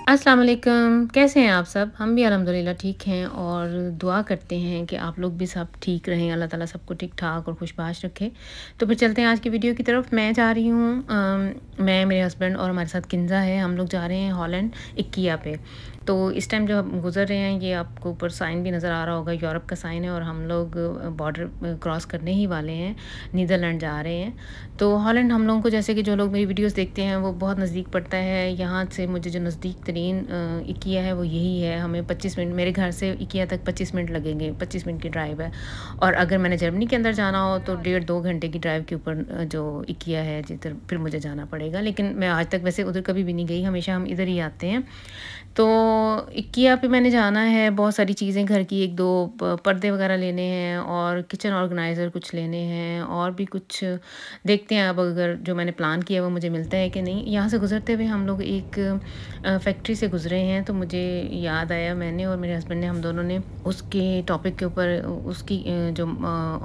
अस्सलाम वालेकुम, कैसे हैं आप सब? हम भी अल्हम्दुलिल्लाह ठीक हैं और दुआ करते हैं कि आप लोग भी सब ठीक रहें, अल्लाह ताला सबको ठीक-ठाक और खुशबाश रखे। तो फिर चलते हैं आज की वीडियो की तरफ। मैं जा रही हूँ मैं, मेरे हस्बैंड और हमारे साथ किंज़ा है, हम लोग जा रहे हैं हॉलैंड इकिया पे। तो इस टाइम जो हम गुज़र रहे हैं, ये आपको ऊपर साइन भी नज़र आ रहा होगा, यूरोप का साइन है और हम लोग बॉर्डर क्रॉस करने ही वाले हैं, नीदरलैंड जा रहे हैं। तो हॉलैंड हम लोगों को, जैसे कि जो लोग मेरी वीडियोस देखते हैं, वो बहुत नज़दीक पड़ता है। यहाँ से मुझे जो नज़दीक तरीन इकिया है वो यही है। हमें 25 मिनट, मेरे घर से इकिया तक 25 मिनट लगेंगे, 25 मिनट की ड्राइव है। और अगर मैंने जर्मनी के अंदर जाना हो तो 1.5-2 घंटे की ड्राइव के ऊपर जो इकिया है, जिधर फिर मुझे जाना पड़ेगा। लेकिन मैं आज तक वैसे उधर कभी भी नहीं गई, हमेशा हम इधर ही आते हैं। तो इकिया पे मैंने जाना है, बहुत सारी चीज़ें घर की, 1-2 पर्दे वगैरह लेने हैं और किचन ऑर्गेनाइज़र कुछ लेने हैं और भी कुछ देखते हैं। अब अगर जो मैंने प्लान किया वो मुझे मिलता है कि नहीं। यहाँ से गुज़रते हुए हम लोग एक फैक्ट्री से गुज़रे हैं, तो मुझे याद आया, मैंने और मेरे हस्बैंड ने, हम दोनों ने उसके टॉपिक के ऊपर, उसकी जो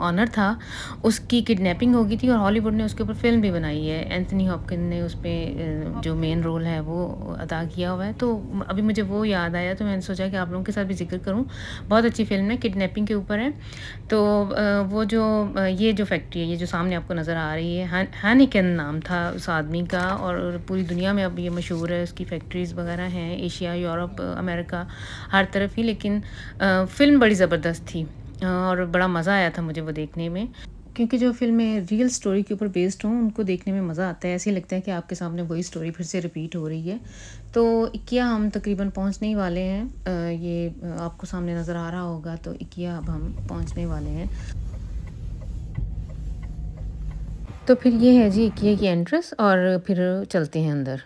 ऑनर था, उसकी किडनैपिंग हो गई थी और हॉलीवुड ने उसके ऊपर फ़िल्म भी बनाई है। एंथनी हॉपकिंस ने उसमें जो मेन रोल है वो अदा किया हुआ है। तो अभी मुझे वो याद आया, तो मैंने सोचा कि आप लोगों के साथ भी ज़िक्र करूँ। बहुत अच्छी फ़िल्म है, किडनैपिंग के ऊपर है। तो वो जो ये जो फैक्ट्री है, ये जो सामने आपको नज़र आ रही है, हैनिकन नाम था उस आदमी का, और पूरी दुनिया में अब ये मशहूर है। उसकी फैक्ट्रीज़ वगैरह हैं एशिया, यूरोप, अमेरिका, हर तरफ ही। लेकिन फ़िल्म बड़ी ज़बरदस्त थी और बड़ा मज़ा आया था मुझे वो देखने में, क्योंकि जो फ़िल्में रियल स्टोरी के ऊपर बेस्ड हों, उनको देखने में मज़ा आता है। ऐसे ही लगता है कि आपके सामने वही स्टोरी फिर से रिपीट हो रही है। तो इकिया हम तकरीबन पहुंचने ही वाले हैं। ये आपको सामने नज़र आ रहा होगा, तो इकिया अब हम पहुंचने वाले हैं। तो फिर ये है जी इकिया की एंट्रेंस, और फिर चलते हैं अंदर।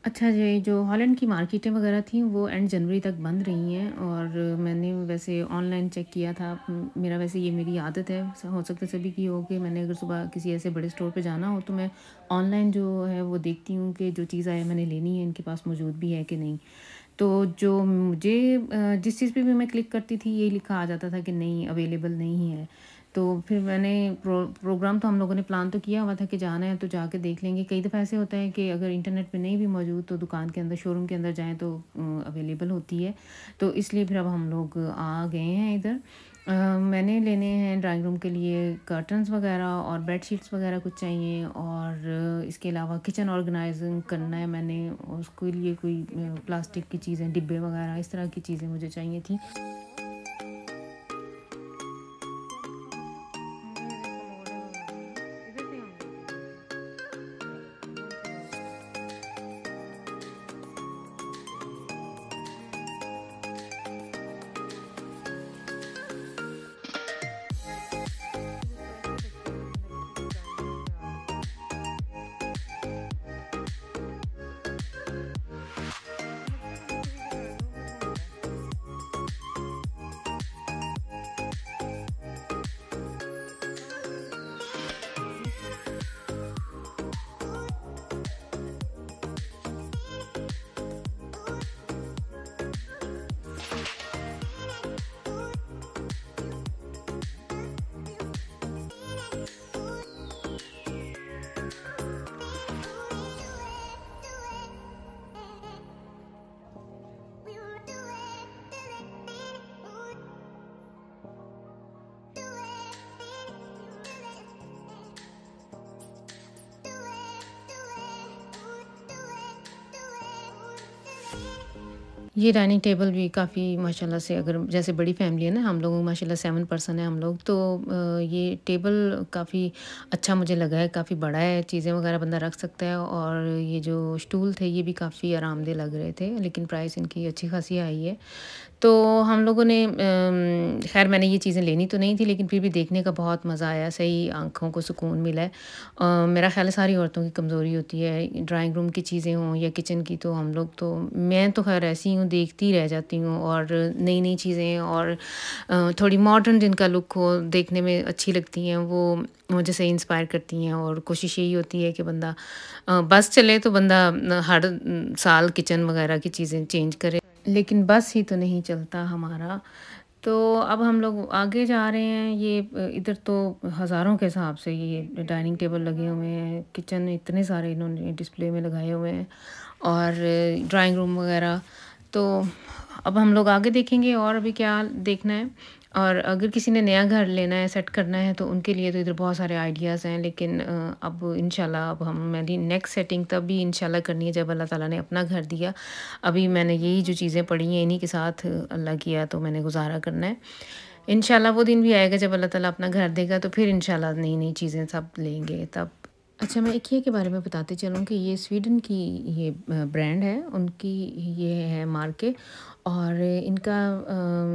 अच्छा जी, जो हॉलैंड की मार्केटें वगैरह थी वो एंड जनवरी तक बंद रही हैं, और मैंने वैसे ऑनलाइन चेक किया था। मेरा वैसे ये मेरी आदत है, हो सकता है सभी की हो, कि मैंने अगर सुबह किसी ऐसे बड़े स्टोर पे जाना हो तो मैं ऑनलाइन जो है वो देखती हूँ कि जो चीज़ आए मैंने लेनी है, इनके पास मौजूद भी है कि नहीं। तो जो मुझे जिस चीज़ पे भी मैं क्लिक करती थी, यही लिखा आ जाता था कि नहीं, अवेलेबल नहीं है। तो फिर मैंने प्रोग्राम तो हम लोगों ने प्लान तो किया हुआ था कि जाना है तो जाके देख लेंगे। कई दफ़ा ऐसे होता है कि अगर इंटरनेट पे नहीं भी मौजूद तो दुकान के अंदर, शोरूम के अंदर जाएँ तो अवेलेबल होती है। तो इसलिए फिर अब हम लोग आ गए हैं इधर। मैंने लेने हैं ड्राइंग रूम के लिए कर्टन्स वगैरह और बेडशीट्स वगैरह कुछ चाहिए, और इसके अलावा किचन ऑर्गेनाइजिंग करना है मैंने, उसके लिए कोई प्लास्टिक की चीज़ें, डिब्बे वगैरह, इस तरह की चीज़ें मुझे चाहिए थी। ये डाइनिंग टेबल भी काफ़ी माशाल्लाह से, अगर जैसे बड़ी फैमिली है ना, हम लोग माशाल्लाह 7 पर्सन है हम लोग, तो ये टेबल काफ़ी अच्छा मुझे लगा है, काफ़ी बड़ा है, चीज़ें वगैरह बंदा रख सकता है। और ये जो स्टूल थे ये भी काफ़ी आरामदेह लग रहे थे, लेकिन प्राइस इनकी अच्छी खासी आई है। तो हम लोगों ने ख़ैर मैंने ये चीज़ें लेनी तो नहीं थी, लेकिन फिर भी देखने का बहुत मज़ा आया, सही आँखों को सुकून मिला है। मेरा ख़्याल है सारी औरतों की कमज़ोरी होती है, ड्राइंग रूम की चीज़ें हों या किचन की, तो हम लोग तो, मैं तो ख़ैर ऐसी हूँ, देखती रह जाती हूँ। और नई-नई चीज़ें और थोड़ी मॉडर्न जिनका लुक हो, देखने में अच्छी लगती हैं, वो मुझे सही इंस्पायर करती हैं। और कोशिश यही होती है कि बंदा बस चले तो बंदा हर साल किचन वग़ैरह की चीज़ें चेंज करे, लेकिन बस ही तो नहीं चलता हमारा। तो अब हम लोग आगे जा रहे हैं। ये इधर तो हज़ारों के हिसाब से ये डाइनिंग टेबल लगे हुए हैं, किचन में इतने सारे इन्होंने डिस्प्ले में लगाए हुए हैं, और ड्राइंग रूम वगैरह। तो अब हम लोग आगे देखेंगे और अभी क्या देखना है। और अगर किसी ने नया घर लेना है, सेट करना है, तो उनके लिए तो इधर बहुत सारे आइडियाज़ हैं। लेकिन अब इंशाल्लाह अब हम मेरी नेक्स्ट सेटिंग तब भी इंशाल्लाह करनी है जब अल्लाह ताला ने अपना घर दिया। अभी मैंने यही जो चीज़ें पढ़ी हैं, इन्हीं के साथ अल्लाह किया तो मैंने गुज़ारा करना है। इंशाल्लाह वो दिन भी आएगा जब अल्लाह ताला अपना घर देगा, तो फिर इंशाल्लाह नई-नई चीज़ें सब लेंगे तब। अच्छा, मैं IKEA के बारे में बताते चलूँ कि ये स्वीडन की ये ब्रांड है, उनकी ये है मार्के। और इनका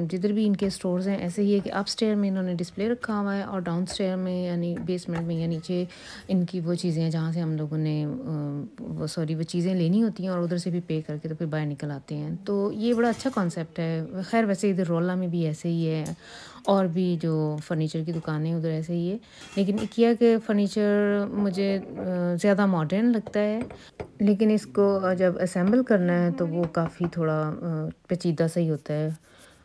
जिधर भी इनके स्टोर्स हैं ऐसे ही है कि अपस्टेयर में इन्होंने डिस्प्ले रखा हुआ है, और डाउनस्टेयर में यानी बेसमेंट में या नीचे इनकी वो चीज़ें हैं जहाँ से हम लोगों ने वो चीज़ें लेनी होती हैं, और उधर से भी पे करके तो फिर बाहर निकल आते हैं। तो ये बड़ा अच्छा कॉन्सेप्ट है। खैर वैसे इधर रोला में भी ऐसे ही है, और भी जो फर्नीचर की दुकानें उधर ऐसे ही है। लेकिन IKEA के फर्नीचर मुझे ज़्यादा मॉडर्न लगता है, लेकिन इसको जब असेंबल करना है तो वो काफ़ी थोड़ा पेचीदा सही होता है।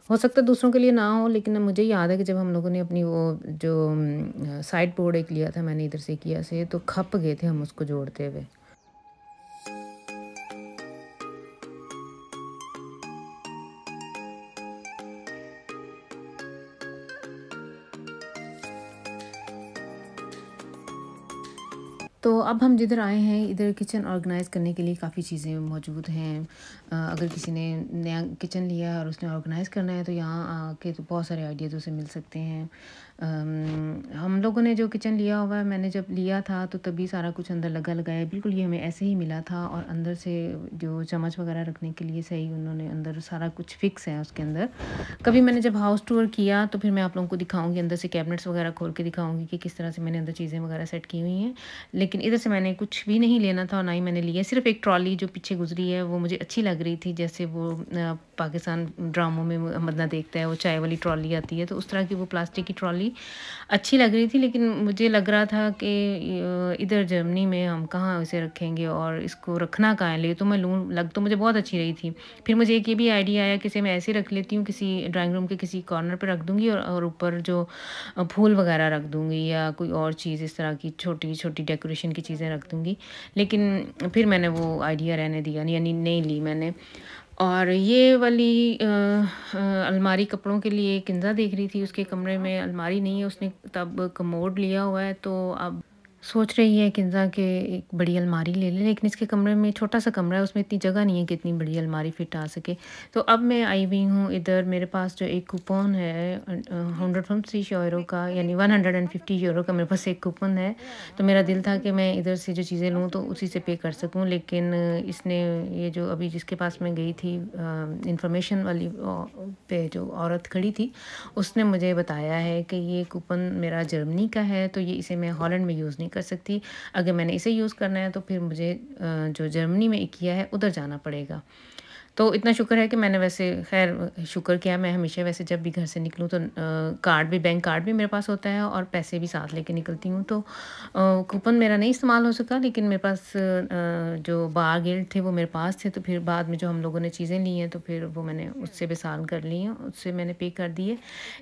हो सकता है दूसरों के लिए ना हो, लेकिन मुझे याद है कि जब हम लोगों ने अपनी वो जो साइड बोर्ड एक लिया था मैंने इधर से IKEA से, तो खप गए थे हम उसको जोड़ते हुए। तो अब हम जिधर आए हैं, इधर किचन ऑर्गेनाइज़ करने के लिए काफ़ी चीज़ें मौजूद हैं। अगर किसी ने नया किचन लिया है और उसने ऑर्गेनाइज़ करना है, तो यहाँ आके तो बहुत सारे आइडियाज़ उसे मिल सकते हैं। हम लोगों ने जो किचन लिया हुआ है, मैंने जब लिया था तो तभी सारा कुछ अंदर लगा लगाया बिल्कुल ये हमें ऐसे ही मिला था, और अंदर से जो चम्मच वगैरह रखने के लिए सही उन्होंने अंदर सारा कुछ फिक्स है उसके अंदर। कभी मैंने जब हाउस टूर किया तो फिर मैं आप लोगों को दिखाऊंगी, अंदर से कैबिनेट्स वगैरह खोल के दिखाऊंगी कि किस तरह से मैंने अंदर चीज़ें वगैरह सेट की हुई हैं। लेकिन इधर से मैंने कुछ भी नहीं लेना था और ना ही मैंने लिया। सिर्फ़ एक ट्रॉली जो पीछे गुज़री है वो मुझे अच्छी लग रही थी, जैसे वो पाकिस्तान ड्रामों में बंदा देखता है वो चाय वाली ट्रॉली आती है, तो उस तरह की वो प्लास्टिक की ट्रॉली अच्छी लग रही थी। लेकिन मुझे लग रहा था कि इधर जर्मनी में हम कहाँ इसे रखेंगे और इसको रखना कहाँ है, ले तो मैं लूँ, लग तो मुझे बहुत अच्छी रही थी। फिर मुझे एक ये भी आइडिया आया कि इसे मैं ऐसे रख लेती हूँ, किसी ड्राइंग रूम के किसी कॉर्नर पे रख दूँगी, और ऊपर जो फूल वगैरह रख दूँगी या कोई और चीज़ इस तरह की छोटी-छोटी डेकोरेशन की चीज़ें रख दूँगी। लेकिन फिर मैंने वो आइडिया रहने दिया, यानी नहीं ली मैंने। और ये वाली अलमारी कपड़ों के लिए किंज़ा देख रही थी, उसके कमरे में अलमारी नहीं है, उसने तब कमोड लिया हुआ है, तो अब सोच रही है किंज़ा के एक बड़ी अलमारी ले लें, लेकिन इसके कमरे में छोटा-सा कमरा है, उसमें इतनी जगह नहीं है कि इतनी बड़ी अलमारी फिट आ सके। तो अब मैं आई हुई हूँ इधर, मेरे पास जो एक कूपन है 150 यूरो का, यानी 150 यूरो का मेरे पास एक कूपन है। तो मेरा दिल था कि मैं इधर से जो चीज़ें लूँ तो उसी से पे कर सकूँ, लेकिन इसने ये जो अभी जिसके पास मैं गई थी इंफॉर्मेशन वाली पे जो औरत खड़ी थी, उसने मुझे बताया है कि ये कूपन मेरा जर्मनी का है, तो ये इसे मैं हॉलैंड में यूज़ नहीं कर सकती। अगर मैंने इसे यूज़ करना है तो फिर मुझे जो जर्मनी में IKEA है उधर जाना पड़ेगा। तो इतना शुक्र है कि मैंने वैसे ख़ैर शुक्र किया, मैं हमेशा वैसे जब भी घर से निकलूँ तो कार्ड भी, बैंक कार्ड भी मेरे पास होता है और पैसे भी साथ लेके निकलती हूँ। तो कूपन मेरा नहीं इस्तेमाल हो सका, लेकिन मेरे पास जो बार गिल्ड थे वो मेरे पास थे। तो फिर बाद में जो हम लोगों ने चीज़ें ली हैं तो फिर वो मैंने उससे बेसाल कर ली हैं, उससे मैंने पे कर दिए।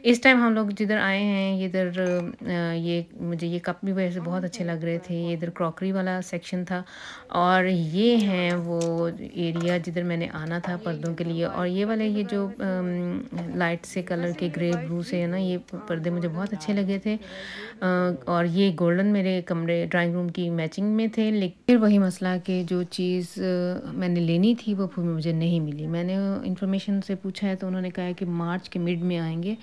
इस टाइम हम लोग जिधर आए हैं इधर ये मुझे ये कप भी वैसे बहुत अच्छे लग रहे थे। ये इधर क्रॉकरी वाला सेक्शन था, और ये हैं वो एरिया जिधर मैंने आना था पर्दों के लिए। और ये वाले ये जो लाइट से कलर के ग्रे ब्लू से है ना, ये पर्दे मुझे बहुत अच्छे लगे थे। और ये गोल्डन मेरे कमरे ड्राइंग रूम की मैचिंग में थे। लेकिन फिर वही मसला कि जो चीज़ मैंने लेनी थी वो फिर मुझे नहीं मिली। मैंने इन्फॉर्मेशन से पूछा है तो उन्होंने कहा है कि मार्च के मिड में आएंगे,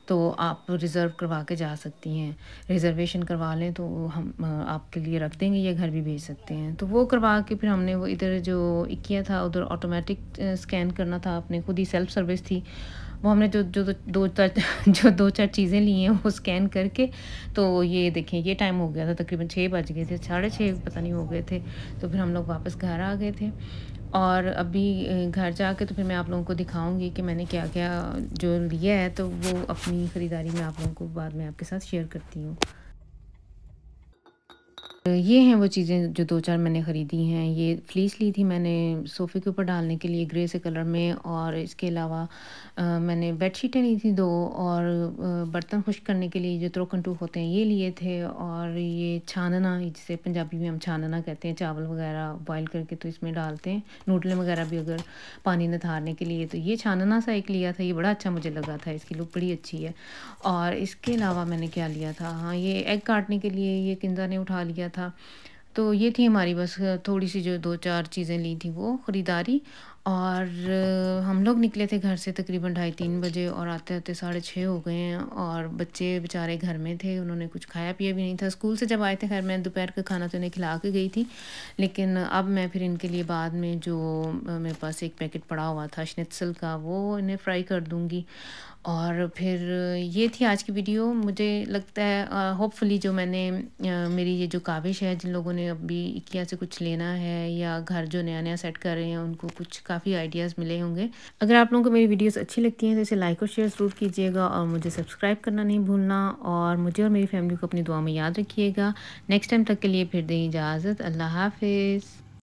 तो आप रिज़र्व करवा के जा सकती हैं। रिज़र्वेशन करवा लें तो हम आपके लिए रख देंगे या घर भी भेज सकते हैं। तो वो करवा के फिर हमने वो इधर जो किया था, उधर ऑटोमेटिक स्कैन करना था, अपने खुद ही सेल्फ सर्विस थी। वो हमने जो जो दो चार जो 2-4 चीज़ें ली हैं वो स्कैन करके, तो ये देखें ये टाइम हो गया था, तकरीबन 6 बज गए थे, 6:30 पता नहीं हो गए थे। तो फिर हम लोग वापस घर आ गए थे। और अभी घर जाके तो फिर मैं आप लोगों को दिखाऊंगी कि मैंने क्या-क्या जो लिया है, तो वो अपनी ख़रीदारी में आप लोगों को बाद में आपके साथ शेयर करती हूँ। ये हैं वो चीज़ें जो 2-4 मैंने ख़रीदी हैं। ये फ्लीस ली थी मैंने सोफ़े के ऊपर डालने के लिए ग्रे से कलर में, और इसके अलावा मैंने बेडशीटें ली थी 2, और बर्तन खुश्क करने के लिए जो त्रोकंटू होते हैं ये लिए थे। और ये छानना, जिसे पंजाबी में हम छानना कहते हैं, चावल वगैरह बॉयल करके तो इसमें डालते हैं, नूडलें वगैरह भी अगर पानी निथारने के लिए, तो ये छानना सा एक लिया था। ये बड़ा अच्छा मुझे लगा था, इसकी लुक बड़ी अच्छी है। और इसके अलावा मैंने क्या लिया था, हाँ, ये एग काटने के लिए ये किंजा ने उठा लिया था। तो ये थी हमारी बस थोड़ी-सी जो 2-4 चीज़ें ली थी वो ख़रीदारी। और हम लोग निकले थे घर से तकरीबन 2:30-3 बजे, और आते-आते 6:30 हो गए हैं। और बच्चे बेचारे घर में थे, उन्होंने कुछ खाया पिया भी नहीं था। स्कूल से जब आए थे, खैर मैं दोपहर का खाना तो इन्हें खिला के गई थी, लेकिन अब मैं फिर इनके लिए बाद में जो मेरे पास एक पैकेट पड़ा हुआ था शनित्ज़ल का, वो इन्हें फ्राई कर दूँगी। और फिर ये थी आज की वीडियो। मुझे लगता है होपफुली जो मैंने मेरी ये जो काविश है, जिन लोगों ने अभी IKEA से कुछ लेना है या घर जो नया-नया सेट कर रहे हैं, उनको कुछ काफ़ी आइडियाज़ मिले होंगे। अगर आप लोगों को मेरी वीडियोस अच्छी लगती हैं तो इसे लाइक और शेयर ज़रूर कीजिएगा, और मुझे सब्सक्राइब करना नहीं भूलना, और मुझे और मेरी फैमिली को अपनी दुआ में याद रखिएगा। नेक्स्ट टाइम तक के लिए फिर दें इजाज़त। अल्लाह हाफ़िज़।